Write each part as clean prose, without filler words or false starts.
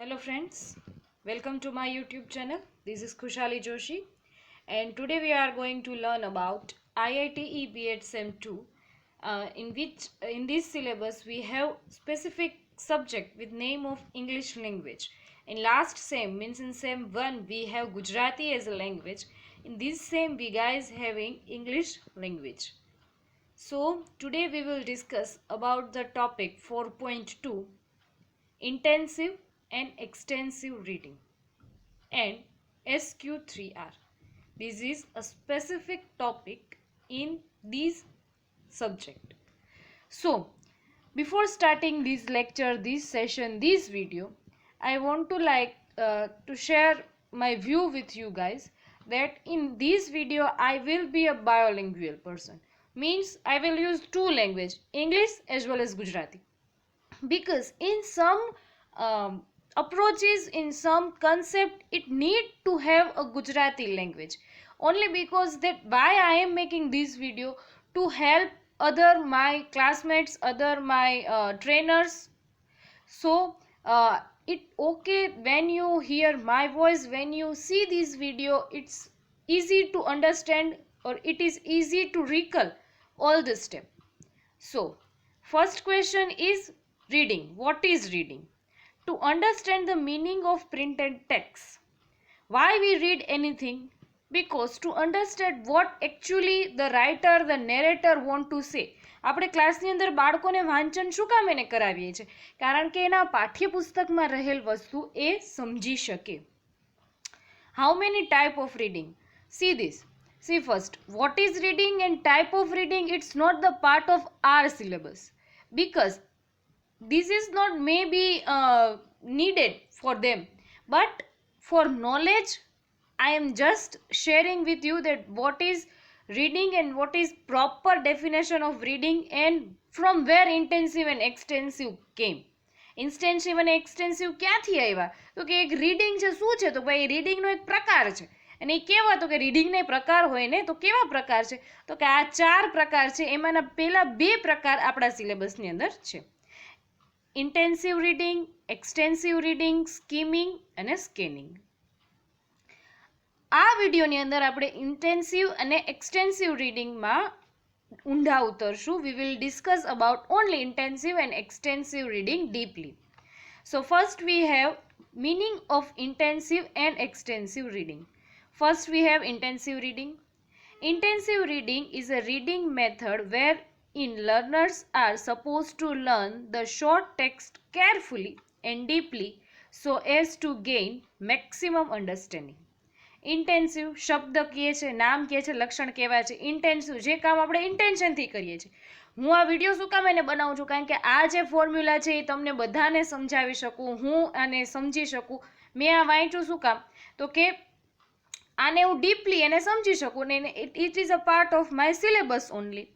Hello friends, welcome to my YouTube channel. This is Khushali Joshi and today we are going to learn about IITE B.Ed Sem 2 in which in this syllabus we have specific subject with name of English language. In last sem means in Sem 1 we have Gujarati as a language. In this sem we guys having English language. So today we will discuss about the topic 4.2 intensive and extensive reading and Sq3r. This is a specific topic in this subject. So before starting this lecture, this session, this video, I want to share my view with you guys that in this video I will be a bilingual person. Means I will use two language, English as well as Gujarati, because in some approaches, in some concept, it need to have a Gujarati language, only because that why I am making this video, to help other my classmates, other my trainers. So it okay when you hear my voice, when you see this video, it's easy to understand or it is easy to recall all the step. So first question is reading. What is reading? To understand the meaning of printed text. Why we read anything? Because to understand what actually the writer, the narrator want to say. આપણે ક્લાસની અંદર બાળકોને વાંચન શું કામ એને કરાવીએ છીએ? કારણ કે એના પાઠ્યપુસ્તકમાં રહેલ વસ્તુ એ સમજી શકે. How many type of reading? See this. See first, what is reading and type of reading? It's not the part of our syllabus, because this is not maybe needed for them, but for knowledge I am just sharing with you that what is reading and what is proper definition of reading and from where intensive and extensive came. ઇન્સ્ટેન્સિવ અને extensive ક્યાંથી આવ્યા? તો કે એક reading છે, શું છે? તો ભાઈ રીડિંગનો એક પ્રકાર છે. અને એ કેવા? તો કે રીડિંગના પ્રકાર હોય ને, તો કેવા પ્રકાર છે? તો કે આ ચાર પ્રકાર છે. એમાંના પહેલા બે પ્રકાર આપણા સિલેબસની અંદર છે, intensive reading, extensive reading, skimming અને સ્કેનિંગ. આ વિડીયોની અંદર આપણે ઇન્ટેન્સિવ અને એક્સટેન્સિવ રીડિંગમાં ઊંડા ઉતરશું. We will discuss about only intensive and extensive reading deeply. So first we have meaning of intensive and extensive reading. First we have intensive reading. Intensive reading is a reading method wherein learners are supposed to learn the short text carefully and deeply so as to gain maximum understanding. Intensive શબ્દ કહે છે, નામ કહે છે, લક્ષણ કહેવાય છે. Intensive જે કામ આપણે ઇન્ટેન્શનથી કરીએ છીએ. હું આ વિડીયો શું કામ એને બનાવું છું? કારણ કે આ જે ફોર્મ્યુલા છે એ તમને બધાને સમજાવી શકું, હું આને સમજી શકું. મેં આ વાંચ્યું શું કામ? તો કે આને હું ડીપલી એને સમજી શકું ને it is a part of my syllabus only.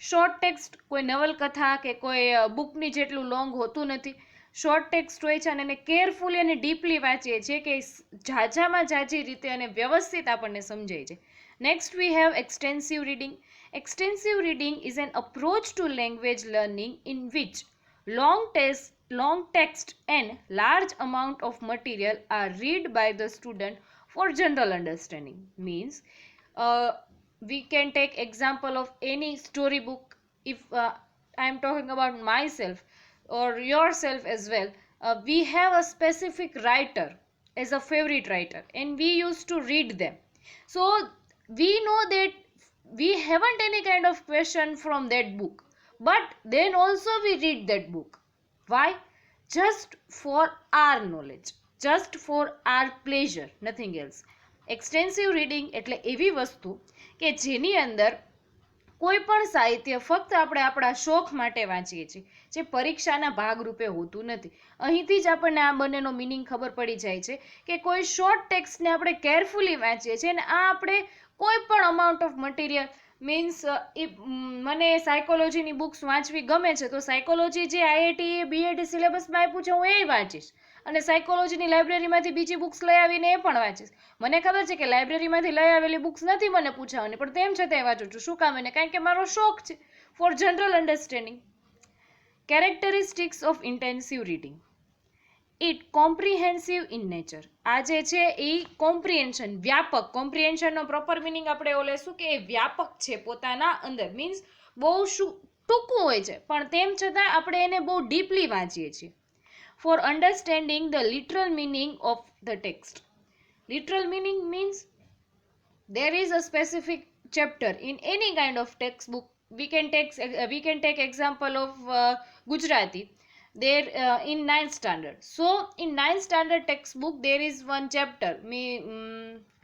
Short text કોઈ નવલકથા કે કોઈ બુકની જેટલું લોંગ હોતું નથી. શોર્ટ ટેક્સ્ટ હોય છે અને એને કેરફુલી અને ડીપલી વાંચીએ છીએ કે ઝાઝામાં ઝાઝી રીતે અને વ્યવસ્થિત આપણને સમજાય છે. Next we have extensive reading. Extensive reading is an approach to language learning in which long text and large amount of material are read by the student for general understanding. Means we can take example of any story book. If I am talking about myself or yourself as well, we have a specific writer as a favorite writer and we used to read them. So we know that we haven't any kind of question from that book, but then also we read that book. Why? Just for our knowledge, just for our pleasure, nothing else. Extensive reading એટલે એવી વસ્તુ કે જેની અંદર કોઈ પણ સાહિત્ય ફક્ત આપણે આપણા શોખ માટે વાંચીએ છીએ, જે પરીક્ષાના ભાગરૂપે હોતું નથી. અહીંથી જ આપણને આ બંનેનો મિનિંગ ખબર પડી જાય છે કે કોઈ શોર્ટ ટેક્સ્ટને આપણે કેરફુલી વાંચીએ છીએ અને આ આપણે કોઈ પણ અમાઉન્ટ ઓફ મટીરિયલ મીન્સ મને સાયકોલોજીની બુક્સ વાંચવી ગમે છે, તો સાયકોલોજી જે આઈઆઈટી બીએડ સિલેબસમાં આપ્યું છે હું એ વાંચીશ, અને સાયકોલોજીની લાઇબ્રેરીમાંથી બીજી બુક્સ લઈ આવીને એ પણ વાંચીશ. મને ખબર છે કે લાઇબ્રેરીમાંથી લઈ આવેલી બુક્સ નથી મને પૂછાવાની, પણ તેમ છતાં વાંચું છું. શું કામ? એને કારણ કે મારો શોખ છે, for general understanding. Characteristics of intensive reading. It comprehensive in nature. આ જે છે એ કોમ્પ્રિહેન્શન, વ્યાપક. કોમ્પ્રિહેન્શનનો પ્રોપર મિનિંગ આપણે એવો લેશું કે એ વ્યાપક છે પોતાના અંદર. મીન્સ બહુ ટૂંકું હોય છે પણ તેમ છતાં આપણે એને બહુ ડીપલી વાંચીએ છીએ. For understanding the literal meaning of the text. Literal meaning means there is a specific chapter in any kind of textbook. We can take example of Gujarati. There in 9th standard. So in 9th standard textbook there is one chapter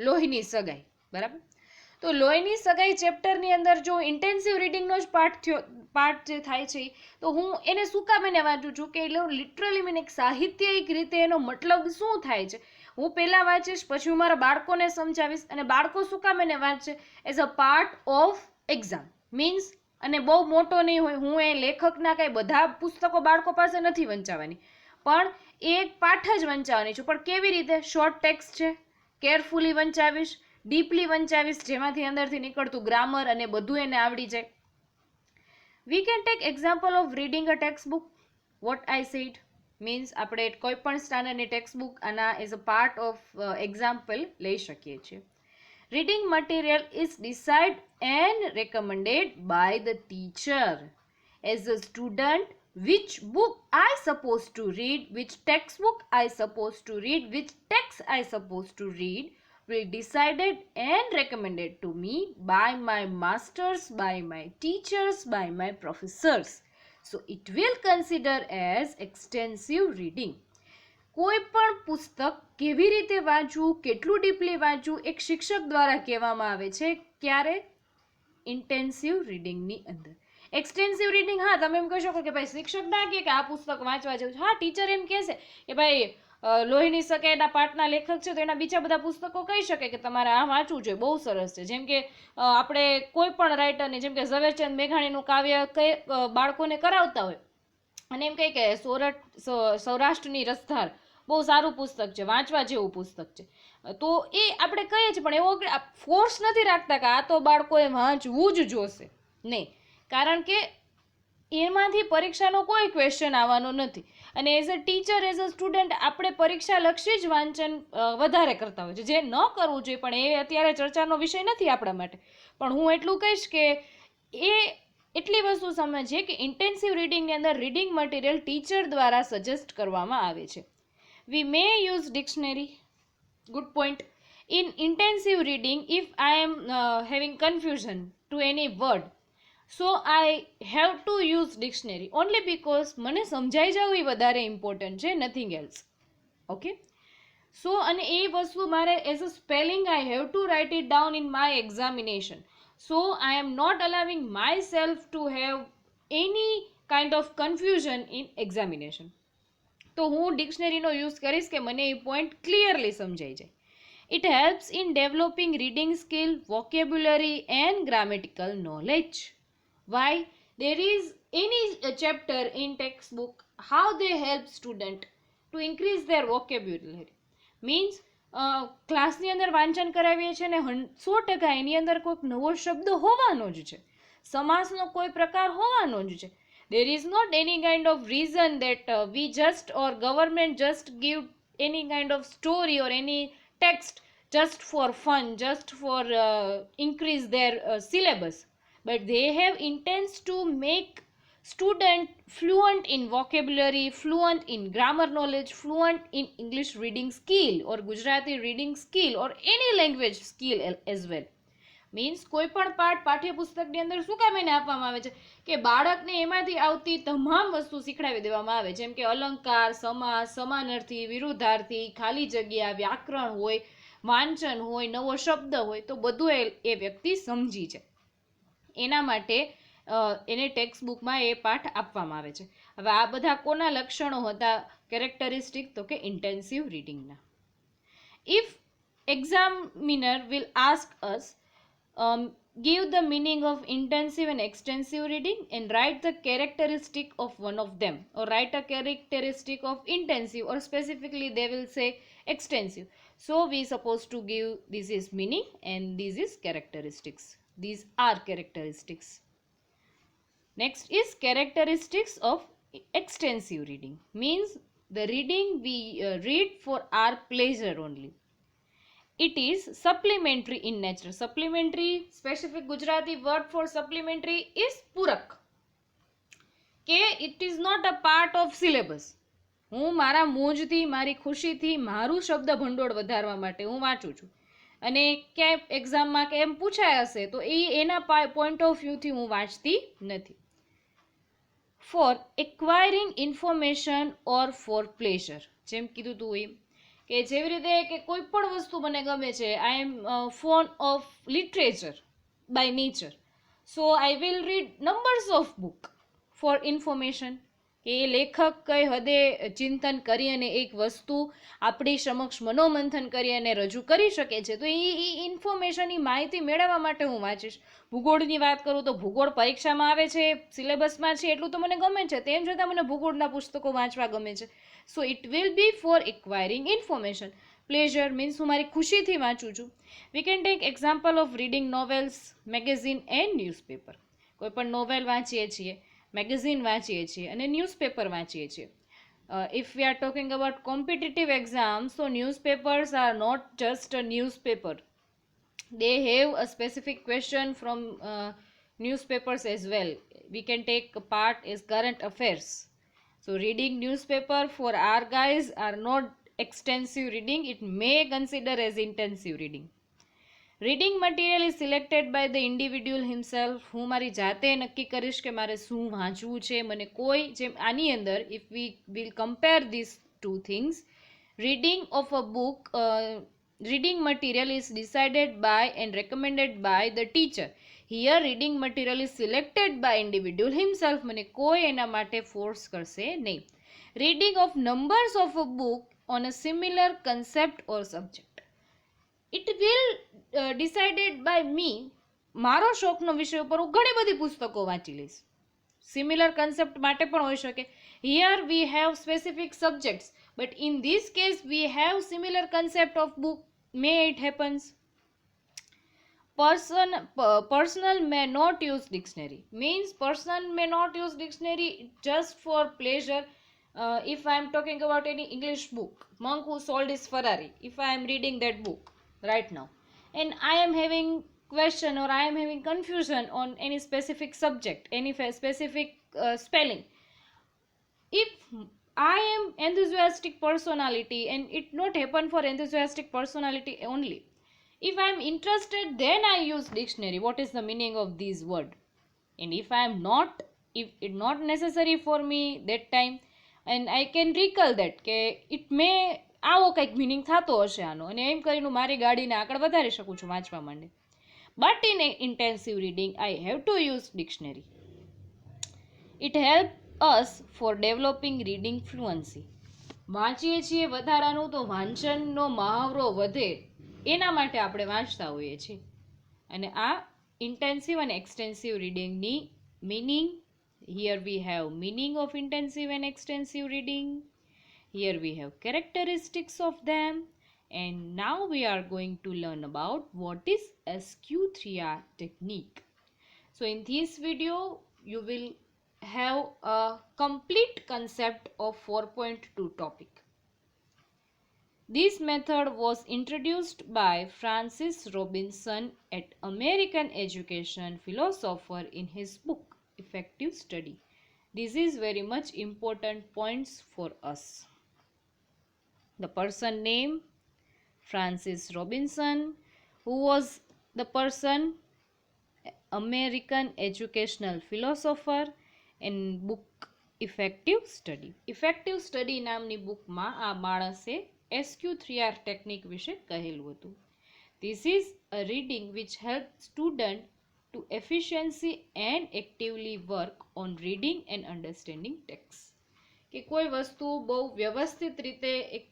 લોહીની સગાઈ. બરાબર. તો લોહીની સગાઈ ચેપ્ટરની અંદર જો intensive રીડિંગનો જ part જે થાય છે તો હું એને શું કામ એને વાંચું છું કે એટલે લિટરલી મીનિંગ સાહિત્યિક રીતે એનો મતલબ શું થાય છે હું પહેલાં વાંચીશ, પછી હું મારા બાળકોને સમજાવીશ, અને બાળકો શું કામ એને વાંચશે as a part of exam. Means અને બહુ મોટો નહીં હોય, હું એ લેખકના કંઈ બધા પુસ્તકો બાળકો પાસે નથી વંચાવવાની, પણ એક પાઠ જ વંચાવવાની છું. પણ કેવી રીતે? શોર્ટ ટેક્સ્ટ છે, કેરફુલી વંચાવીશ, ડીપલી વંચાવીશ, જેમાંથી અંદરથી નીકળતું ગ્રામર અને બધું એને આવડી જાય. We can take example of reading a text book. What I said means આપણે કોઈ પણ સ્ટાન્ડર્ડની ટેક્સ્ટ બુક આના as a part of example લઈ શકીએ છીએ. Reading material is decide and recommended by the teacher. As a student, which book I supposed to read, which textbook I supposed to read, which text I supposed to read will decided and recommended to me by my masters, by my teachers, by my professors. So it will consider as extensive reading. કોઈ પણ પુસ્તક કેવી રીતે વાંચવું, કેટલું deeply વાંચવું, એક શિક્ષક દ્વારા કહેવામાં આવે છે. ક્યારે? ઇન્ટેન્સિવ રીડિંગની અંદર. એક્સટેન્સિવ રીડિંગ, હા તમે એમ કહી શકો કે ભાઈ શિક્ષક ના કહે કે આ પુસ્તક વાંચવા જેવું છે. હા, ટીચર એમ કહેશે કે ભાઈ લોહીની સગાઈના પાઠના લેખક છે તો એના બીજા બધા પુસ્તકો કહી શકે કે તમારે આ વાંચવું જોઈએ, બહુ સરસ છે. જેમ કે આપણે કોઈ પણ રાઇટરની, જેમ કે ઝવેરચંદ મેઘાણીનું કાવ્ય બાળકોને કરાવતા હોય અને એમ કહે કે સૌરાષ્ટ્રની રસધાર બહુ સારું પુસ્તક છે, વાંચવા જેવું પુસ્તક છે, તો એ આપણે કહીએ છીએ, પણ એવો ફોર્સ નથી રાખતા કે આ તો બાળકોએ વાંચવું જ જોશે. નહીં, કારણ કે એમાંથી પરીક્ષાનો કોઈ ક્વેશ્ચન આવવાનો નથી. અને as a teacher, as a student આપણે પરીક્ષાલક્ષી જ વાંચન વધારે કરતા હોય છે, જે ન કરવું જોઈએ, પણ એ અત્યારે ચર્ચાનો વિષય નથી આપણા માટે. પણ હું એટલું કહીશ કે એ એટલી વસ્તુ સમજીએ કે ઇન્ટેન્સિવ રીડિંગની અંદર રીડિંગ મટીરિયલ ટીચર દ્વારા સજેસ્ટ કરવામાં આવે છે. We may use dictionary. Good point. In intensive reading, if I am having confusion to any word, so I have to use dictionary only because મને સમજાઈ જવું એ વધારે ઇમ્પોર્ટન્ટ છે, નથિંગ એલ્સ. ઓકે, સો અને એ વસ્તુ મારે as a spelling I have to write it down in my examination. So I am not allowing my self to have any kind of confusion in examination. તો હું ડિક્શનરીનો use કરીશ કે મને એ point clearly સમજાઈ જાય. It helps in developing reading skill, vocabulary and grammatical knowledge. Why? There is any chapter in textbook, how they help student to increase their vocabulary. Means ક્લાસની અંદર વાંચન કરાવીએ છીએ ને 100% એની અંદર કોઈક નવો શબ્દ હોવાનો જ છે, સમાસનો કોઈ પ્રકાર હોવાનો જ છે. There is not any kind of reason that we just or government just give any kind of story or any text just for fun, just for increase their syllabus, but they have intents to make student fluent in vocabulary, fluent in grammar knowledge, fluent in English reading skill or Gujarati reading skill or any language skill as well. Means કોઈ પણ પાઠ પાઠ્યપુસ્તકની અંદર શું કામ એને આપવામાં આવે છે કે બાળકને એમાંથી આવતી તમામ વસ્તુ શીખડાવી દેવામાં આવે, જેમ કે અલંકાર, સમાસ, સમાનાર્થી, વિરુદ્ધાર્થી, ખાલી જગ્યા, વ્યાકરણ હોય, વાંચન હોય, નવો શબ્દ હોય, તો બધું એ વ્યક્તિ સમજી છે. એના માટે એને ટેક્સ્ટ બુકમાં એ પાઠ આપવામાં આવે છે. હવે આ બધા કોના લક્ષણો હતા કેરેક્ટરિસ્ટિક? તો કે ઇન્ટેન્સિવ રીડિંગના. If examiner will ask us give the meaning of intensive and extensive reading and write the characteristic of one of them, or write a characteristic of intensive, or specifically they will say extensive. So we supposed to give this is meaning and this is characteristics. These are characteristics. Next is characteristics of extensive reading. Means the reading we read for our pleasure only. It is supplementary in nature. Supplementary, specific Gujarati word for supplementary is purak. કે it is not a part of syllabus. હું મારા મોજથી, મારી ખુશીથી, મારું શબ્દ ભંડોળ વધારવા માટે હું વાંચું છું. અને ક્યાંય એક્ઝામમાં કે એમ પૂછાય હશે તો એના પોઈન્ટ ઓફ વ્યૂથી હું વાંચતી નથી. ફોર એક્વાયરિંગ ઇન્ફોર્મેશન ઓર ફોર પ્લેઝર, જેમ કીધું તું એમ કે જેવી રીતે કે કોઈ પણ વસ્તુ મને ગમે છે. I am fond of literature by nature, so I will read numbers of book for information. કે એ લેખક કઈ હદે ચિંતન કરી અને એક વસ્તુ આપણી સમક્ષ મનોમંથન કરી અને રજૂ કરી શકે છે, તો એ ઇન્ફોર્મેશનની માહિતી મેળવવા માટે હું વાંચીશ. ભૂગોળની વાત કરું તો ભૂગોળ પરીક્ષામાં આવે છે, સિલેબસમાં છે, એટલું તો મને ગમે છે, તેમ છતાં મને ભૂગોળના પુસ્તકો વાંચવા ગમે છે. So it will be for acquiring information. Pleasure means હું મારી ખુશીથી વાંચું છું. We can take example of reading novels, magazine and newspaper. કોઈ પણ નોવેલ વાંચીએ છીએ, મેગેઝિન વાંચીએ છીએ અને ન્યૂઝપેપર વાંચીએ છીએ. If we are talking about competitive exams, so newspapers are not just a newspaper. They have a specific question from newspapers as well. We can take a part as current affairs. So reading newspaper for our guys are not extensive reading. It may consider as intensive reading. Reading material is selected by the individual himself. હું મારી જાતે નક્કી કરીશ કે મારે શું વાંચવું છે. મને કોઈ જેમ આની અંદર if we will compare this two things, reading of a book, reading material is decided by and recommended by the teacher. Here reading material is selected by individual himself. મને કોઈ એના માટે ફોર્સ કરશે નહીં. Reading of numbers of a book on a similar concept or subject, it will decided by me. મારો શોખનો વિષય ઉપર હું ઘણી બધી પુસ્તકો વાંચી લઈશ. સિમિલર કન્સેપ્ટ માટે પણ હોઈ શકે. Here we have specific subjects, but in this case we have similar concept of book. May it happens. Personal may not use dictionary. Means person may not use dictionary just for pleasure. If I am talking about any English book, Monk Who Sold His Ferrari, if I am reading that book right now and I am having question or I am having confusion on any specific subject, any specific spelling, if I am enthusiastic personality, and it not happen for enthusiastic personality only, if I am interested, then I use dictionary. What is the meaning of this word? And if I am not, if it not necessary for me that time, and I can recall that કે it may આવો કંઈક meaning થતો હશે આનો, અને એમ કરીને મારી ગાડીને આગળ વધારી શકું છું વાંચવા માટે. But in intensive reading I have to use dictionary. It help us four developing reading fluency. વાંચીએ છીએ વધારાનું તો વાંચનનો મહાવરો વધે, એના માટે આપણે વાંચતા હોઈએ છીએ. અને આ ઇન્ટેન્સિવ અને એક્સટેન્સિવ રીડિંગની meaning. Here we have meaning of intensive and extensive reading. Here we have characteristics of them. And now we are going to learn about what is Sq3r technique. So in this video, you will have a complete concept of 4.2 topic. This method was introduced by Francis Robinson, an American education philosopher, in his book Effective Study. This is very much important points for us. The person name Francis Robinson, who was the person American educational philosopher, in book Effective Study. Effective Study નામની બુકમાં આ માણસે Sq3r technique વિશે કહેલું હતું. This is a reading which helps student to efficiency and actively work on reading and understanding text. કે કોઈ વસ્તુ બહુ વ્યવસ્થિત રીતે એક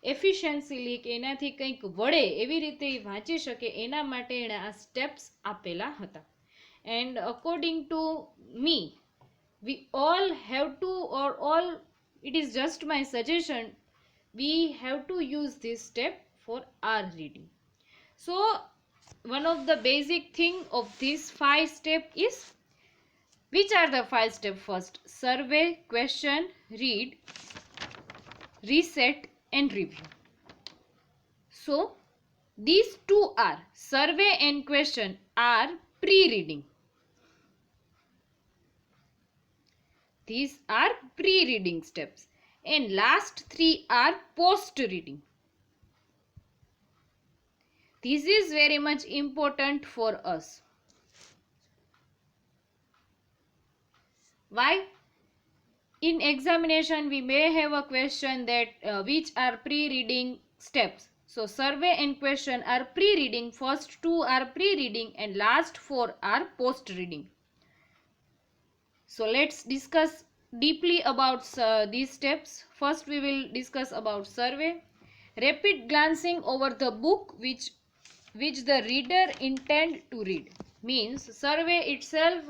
એફિશિયન્સીલી કે એનાથી કંઈક વળે એવી રીતે વાંચી શકે, એના માટે એણે આ સ્ટેપ્સ આપેલા હતા. And according to me, we all have to, or all, it is just my suggestion, we have to use this step for our reading. So one of the basic thing of these 5 steps is, which are the 5 steps? First, survey, question, read, reset and review. So these two are survey and question are pre-reading. These are pre-reading steps, and last three are post-reading. This is very much important for us. Why? In examination we may have a question that which are pre-reading steps. So survey and question are pre-reading, first two are pre-reading and last four are post-reading. So let's discuss deeply about these steps. First we will discuss about survey. Rapid glancing over the book which the reader intend to read. Means survey itself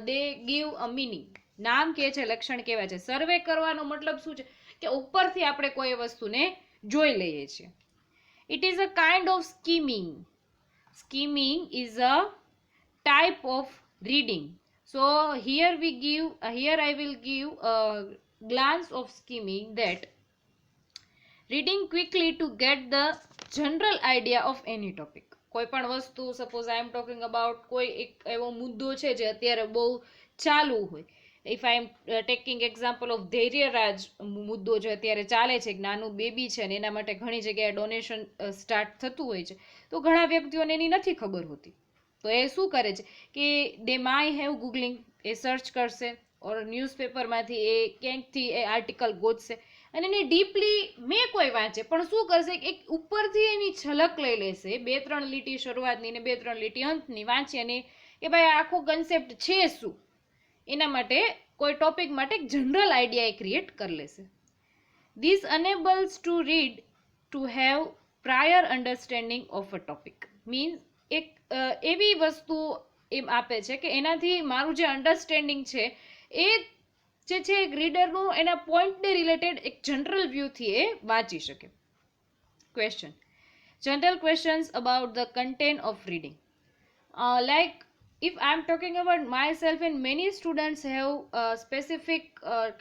they give a meaning. નામ કે છે, લક્ષણ કેવા છે. સર્વે કરવાનો મતલબ શું છે કે ઉપરથી આપણે કોઈ વસ્તુને જોઈ લઈએ છીએ. It is a kind of skimming. Skimming is a type of reading. So here I will give a glance of skimming, that reading quickly to get the general idea of any topic. કોઈ પણ વસ્તુ, suppose I am talking about કોઈ એક એવો મુદ્દો છે જે અત્યારે બહુ ચાલુ હોય. If I am taking example of Dhairyaraj મુદ્દો જે અત્યારે ચાલે છે, નાનું બેબી છે ને એના માટે ઘણી જગ્યાએ ડોનેશન સ્ટાર્ટ થતું હોય છે, તો ઘણા વ્યક્તિઓને એની નથી ખબર હોતી. તો એ શું કરે છે કે દે my have googling, A search કરશે ઓર ન્યૂઝપેપરમાંથી એ ક્યાંકથી એ આર્ટિકલ ગોતશે અને એને ડીપલી મેં કોઈ વાંચે પણ શું કરશે, એક ઉપરથી એની ઝલક લઈ લેશે, 2-3 લીટી શરૂઆતની ને 2-3 લીટી અંતની વાંચી અને કે ભાઈ આખો કન્સેપ્ટ છે શું, એના માટે કોઈ ટોપિક માટે એક જનરલ આઈડિયા એ ક્રિએટ કરી લેશે. This enables to read to have prior understanding of a topic. Means એક એવી વસ્તુ એમ આપે છે કે એનાથી મારું જે અન્ડરસ્ટેન્ડિંગ છે એ જે છે એક રીડરનું એના પોઈન્ટને રિલેટેડ એક જનરલ વ્યૂથી એ વાંચી શકે. Question. General questions about the content of reading. Like if I am talking about myself, and many students have a specific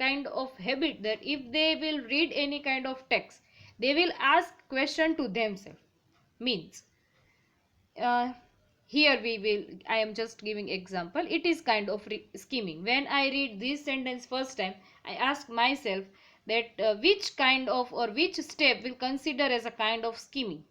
kind of habit that if they will read any kind of text, they will ask question to themselves. Means here I am just giving example. It is kind of skimming. When I read this sentence first time, I ask myself that which kind of or which step will consider as a kind of skimming.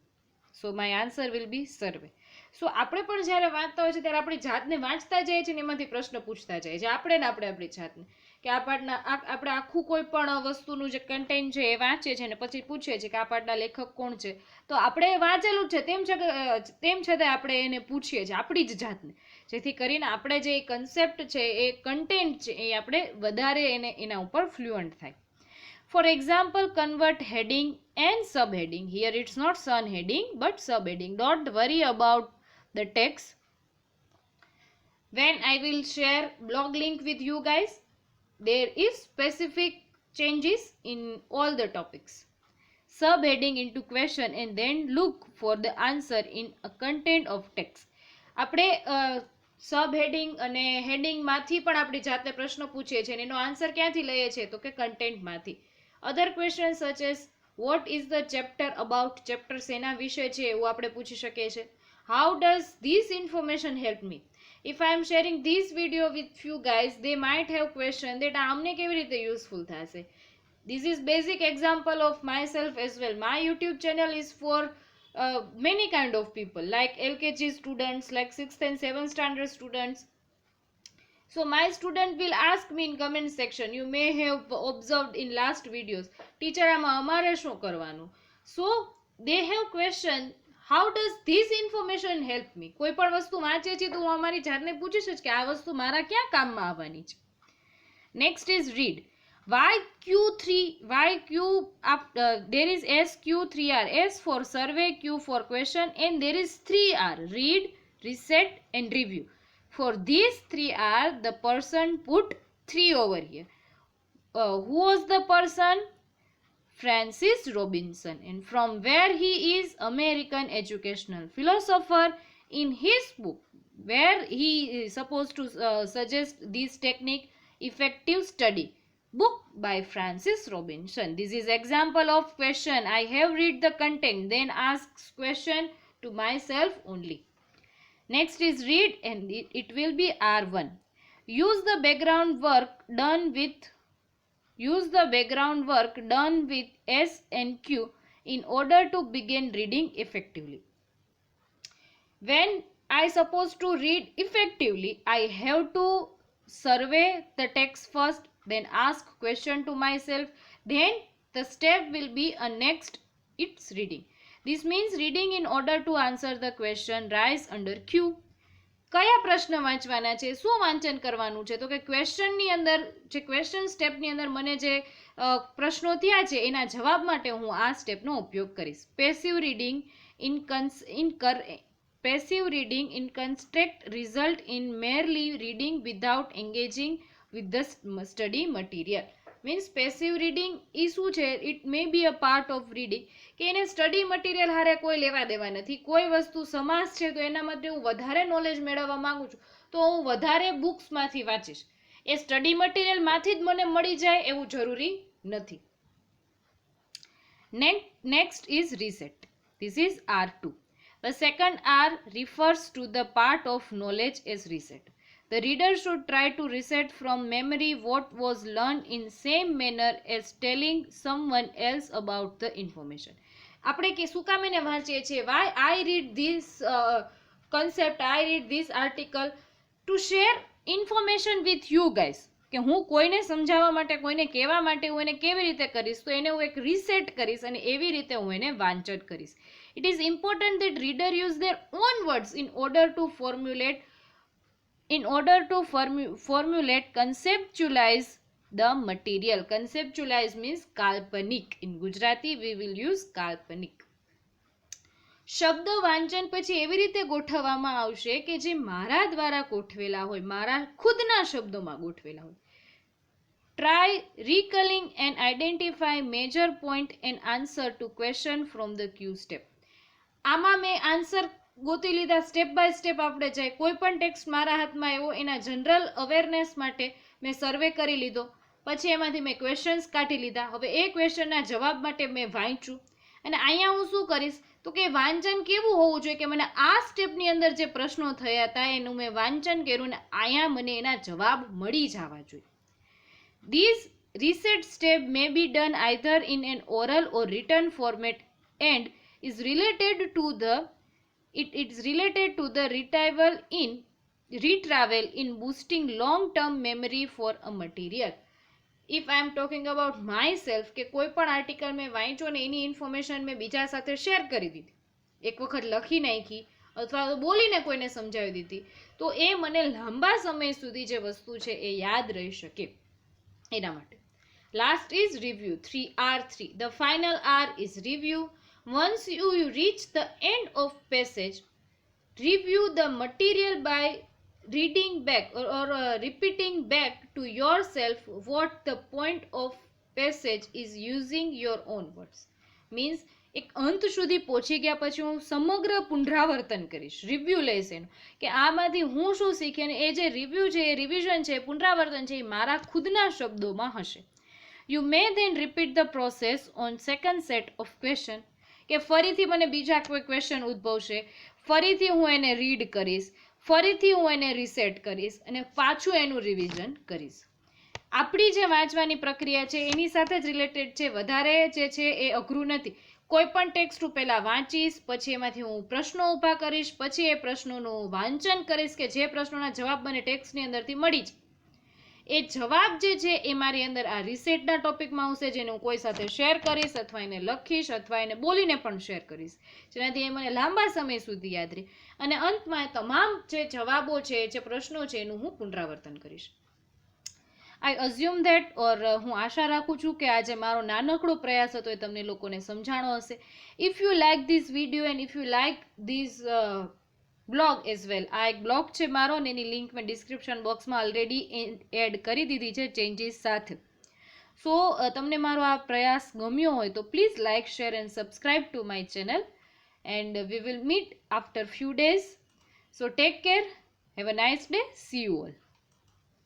So my answer will be survey. સો આપણે પણ જ્યારે વાંચતા હોય છે ત્યારે આપણી જાતને વાંચતા જાય છે ને એમાંથી પ્રશ્ન પૂછતા જાય છે આપણે આપણી જાતને કે આ પાઠના આપણે આખું કોઈ પણ વસ્તુનું જે કન્ટેન્ટ છે એ વાંચીએ છીએ ને પછી પૂછીએ છીએ કે આ પાઠના લેખક કોણ છે. તો આપણે વાંચેલું છે તેમ છતાં આપણે એને પૂછીએ છીએ આપણી જ જાતને, જેથી કરીને આપણે જે કન્સેપ્ટ છે એ કન્ટેન્ટ છે એ આપણે વધારે એના ઉપર ફ્લુઅન્ટ થાય. For example, convert heading and subheading. Here it's not sun heading but subheading. Don't worry about the text. When I will share blog link with you guys, there is specific changes in all the topics. Subheading into question and then look for the answer in a content of text. આપણે સબહેડિંગ અને હેડિંગમાંથી પણ આપણી જાતને પ્રશ્ન પૂછીએ છીએ અને એનો આન્સર ક્યાંથી લઈએ છીએ તો કે કન્ટેન્ટમાંથી. Other questions such as what is the chapter about? Chapter શેના વિશે છે એવું આપણે પૂછી શકીએ છીએ. How does this information help me? If I am sharing this video with you guys, they might have question that આમને કેવી રીતે યુઝફુલ થશે. This is basic example of myself as well. My YouTube channel is for many kind of people, like LKG students, like 6th and 7th standard students. So my student will ask me in comment section, you may have observed in last videos, teacher આમાં અમારે શું કરવાનું. So they have question, how does this information help me? કોઈ પણ વસ્તુ વાંચે છે તો હું અમારી જાતને પૂછીશ કે આ વસ્તુ મારા ક્યાં કામમાં આવવાની છે. Next is read. There is Sq3r. S for survey, Q for question, and there is 3R. Read, reset and review. For these 3R, the person put 3 over here. Who was the person? Francis Robinson. And from where he is? American educational philosopher. In his book, where he is supposed to suggest this technique, effective study. book by Francis Robinson. This is example of question. I have read the content, then asks question to myself only. Next is read, and it will be R1. Use the background work done with S and Q in order to begin reading effectively. When I supposed to read effectively, I have to survey the text first, then ask question to myself, then the step will be a next, it's reading. This means reading in order to answer the question rise under Q. કયા પ્રશ્ન વાંચવાના છે, શું વાંચન કરવાનું છે? તો કે ક્વેશ્ચનની અંદર જે ક્વેશ્ચન સ્ટેપની અંદર મને જે પ્રશ્નો થયા છે એના જવાબ માટે હું આ સ્ટેપનો ઉપયોગ કરીશ. Passive reading in construct result in merely reading without engaging with the study material. Means passive reading એ શું છે? It may be a part of reading, કે એને સ્ટડી મટીરિયલ હારે કોઈ લેવા દેવા નથી. કોઈ વસ્તુ સમાસ છે તો એના માટે હું વધારે નોલેજ મેળવવા માંગુ છું તો હું વધારે બુક્સમાંથી વાંચીશ. એ સ્ટડી મટીરિયલમાંથી જ મને મળી જાય એવું જરૂરી નથી. Next is reset. This is R2. The second R refers to the part of knowledge as reset. The reader should try to reset from memory what was learned in same manner as telling someone else about the information. આપણે કે શું કામ એને વાંચીએ છીએ? Why I read this concept, I read this article to share information with you guys. કે હું કોઈને સમજાવવા માટે, કોઈને કહેવા માટે હું એને કેવી રીતે કરીશ? તો એને હું એક રીસેટ કરીશ અને એવી રીતે હું એને વાંચન કરીશ. It is important that reader use their own words in order to conceptualize the material. Conceptualize means કાલ્પનિક. In Gujarati we will use કાલ્પનિક. શબ્દ વાંચન પછી એવી રીતે ગોઠવવામાં આવશે કે જે મારા દ્વારા ગોઠવેલા હોય, મારા ખુદના શબ્દોમાં ગોઠવેલા હોય. Try recalling and identify major point and answer to question from the Q step. આમાં મેં આન્સર ગોતી લીધા, સ્ટેપ બાય સ્ટેપ આપણે જાય. કોઈ પણ ટેક્સ્ટ મારા હાથમાં આવ્યો, એના જનરલ અવેરનેસ માટે મેં સર્વે કરી લીધો, પછી એમાંથી મેં ક્વેશ્ચન્સ કાઢી લીધા. હવે એ ક્વેશ્ચનના જવાબ માટે મેં વાંચ્યું અને અહીંયા હું શું કરીશ? તો કે વાંચન કેવું હોવું જોઈએ કે મને આ સ્ટેપની અંદર જે પ્રશ્નો થયા હતા એનું મેં વાંચન કર્યું અને અહીંયા મને એના જવાબ મળી જવા જોઈએ. These reset step may be done either in an oral or written format and is related to the retrieval in boosting long-term memory for a material. If I am talking about myself, કે કોઈ પણ article મેં વાંચ્યો ને એની information મેં બીજા સાથે share કરી દીધી, એક વખત લખી નાખી અથવા તો બોલીને કોઈને સમજાવી દીધી, તો એ મને લાંબા સમય સુધી જે વસ્તુ છે એ યાદ રહી શકે એના માટે. Last is review. 3R3. The final R is review. Once you reach the end of passage, review the material by reading back or repeating back to yourself what the point of passage is using your own words. Means એક અંત સુધી પહોંચી ગયા પછી હું સમગ્ર પુનરાવર્તન કરીશ, રિવ્યુ લઈશ એનું કે આમાંથી હું શું શીખી અને એ જે રિવ્યુ છે, એ રિવિઝન છે, પુનરાવર્તન છે, એ મારા ખુદના શબ્દોમાં હશે. You may then repeat the process on second set of question. કે ફરીથી મને બીજા કોઈ ક્વેશ્ચન ઉદ્ભવશે, ફરીથી હું એને રીડ કરીશ, ફરીથી હું એને રીસેટ કરીશ અને પાછું એનું રિવિઝન કરીશ. આપણી જે વાંચવાની પ્રક્રિયા છે એની સાથે જ રિલેટેડ છે, વધારે જે છે એ અઘરું નથી. કોઈ પણ ટેક્સ્ટ હું પહેલાં વાંચીશ, પછી એમાંથી હું પ્રશ્નો ઊભા કરીશ, પછી એ પ્રશ્નોનું વાંચન કરીશ કે જે પ્રશ્નોના જવાબ મને ટેક્સ્ટની અંદરથી મળી જાય. એ જવાબ જે છે એ મારી અંદર આ રીસેટના ટોપિકમાં આવશે, જેને હું કોઈ સાથે શેર કરીશ અથવા એને લખીશ અથવા એને બોલીને પણ શેર કરીશ, જેનાથી એ મને લાંબા સમય સુધી યાદ રહે અને અંતમાં તમામ જે જવાબો છે, જે પ્રશ્નો છે એનું હું પુનરાવર્તન કરીશ. આઈ અઝ્યુમ ધેટ, ઓર હું આશા રાખું છું કે આજે મારો નાનકડો પ્રયાસ હતો એ તમને લોકોને સમજાણો હશે. If you like this video and if you like this blog as well, આ એક બ્લોગ છે મારો અને એની લિંક મેં ડિસ્ક્રિપ્શન બોક્સમાં ઓલરેડી એડ કરી દીધી છે ચેન્જીસ સાથે. સો તમને મારો આ પ્રયાસ ગમ્યો હોય તો please like, share and subscribe to my channel and we will meet after few days. So take care, have a nice day, C you all.